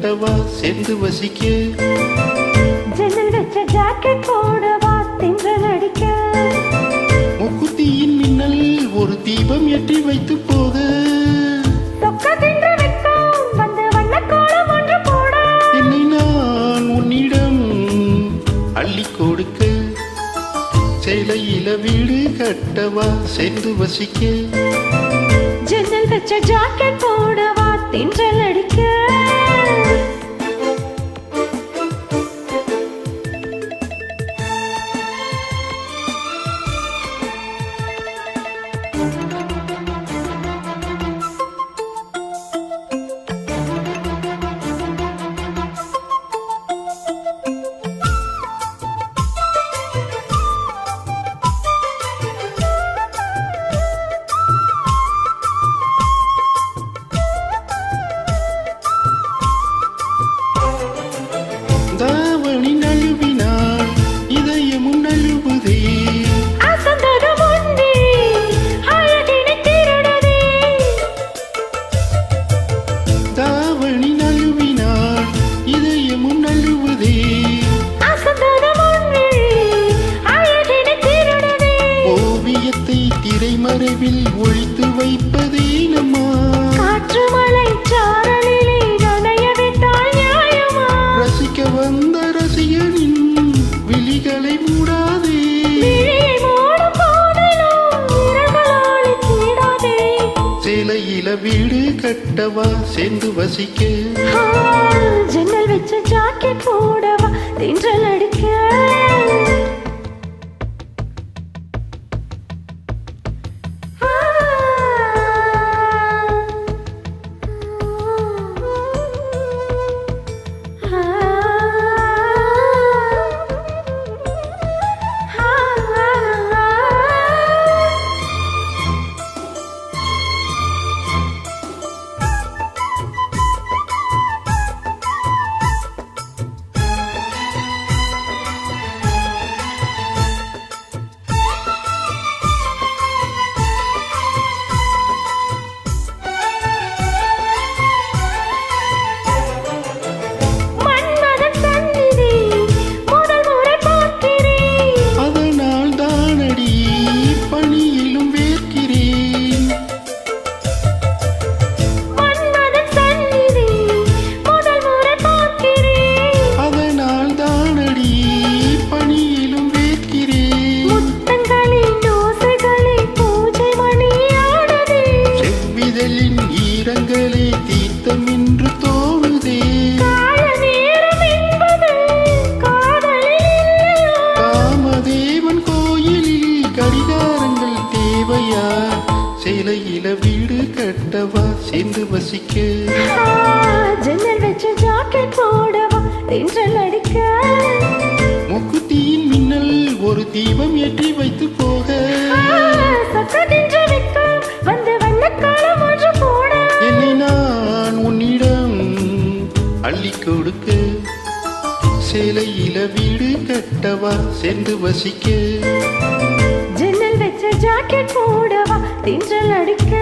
கட்டவா சேர்ந்து வசிக்க ஜன்னல் வச்ச ஜாக்கெட் போடவா தென்றல் அடிக்க முக்குத்தியின் மின்னல் ஒரு தீபம் ஏற்றி வைத்து போக தொக்க தின்று வெட்கம் வந்து வண்ணக்கோலம் ஒன்று போட என்னை நான் உன்னிடம் அள்ளி கொடுக்க சேலையில வீடு கட்டவா சேர்ந்து வசிக்க ஜன்னல் வச்ச ஜாக்கெட் போடவா தென்றல் அடிக்க தாவணி நழுவினாள் இதயமும் நழுவுதே அசந்தகம் ஒன்றே அழகினை திருடுதே தாவணி நழுவினாள் இதயமும் நழுவுதே அசந்தகம் ஒன்றே அழகினை திருடுதே ஓவியத்தை திரைமறைவில் ஒழித்து வைப்பதே நம்மா காற்று மழை சாரலிலே நனைய விட்டால் நியாயமா ரசிக்க வந்த ரசிகனின் விழிகளை மூடாதே விழியை மூடும் போதிலும் விரல்களால் தீடாதே சேலையில வீடு கட்டவா சேர்ந்து வசிக்க ஜன்னல் வச்ச ஜாக்கெட் போடவா தென்றல் அடிக்க மன்மதன் சந்நிதி முதல் முறை பார்க்கிறேன் அதனால் தானடி பணியிலும் வேர்க்கிறேன் மன்மதன் சந்நிதி முதல் முறை பார்க்கிறேன் அதனால் தானடி பணியிலும் வேர்க்கிறேன் முத்தங்களின் ஓசைகளில் பூஜை மணியாடுதே செவ்விதழின் ஈரங்களே தீர்த்தமின்று தோணுதே கால நேரம் என்பது காதலில் இல்லையா காமதேவன் கோயிலில் கடிகாரங்கள் தேவையா சேலையில வீடு கட்டவா சேர்ந்து வசிக்க ஜன்னல் வச்ச ஜாக்கெட் போடவா தென்றல் அடிக்க முக்குத்தியின் மின்னல் ஒரு தீபம் ஏற்றி வைத்து போக சத்ததின்று வெட்கம் வந்து வண்ணக்காலம் ஒன்று போட என்னை நான் உன்னிடம் அள்ளி கொடுக்க சேலையில வீடு கட்டவா சேர்ந்து வசிக்க ஜன்னல் வச்ச ஜாக்கெட் போடவா தென்றல் அடிக்க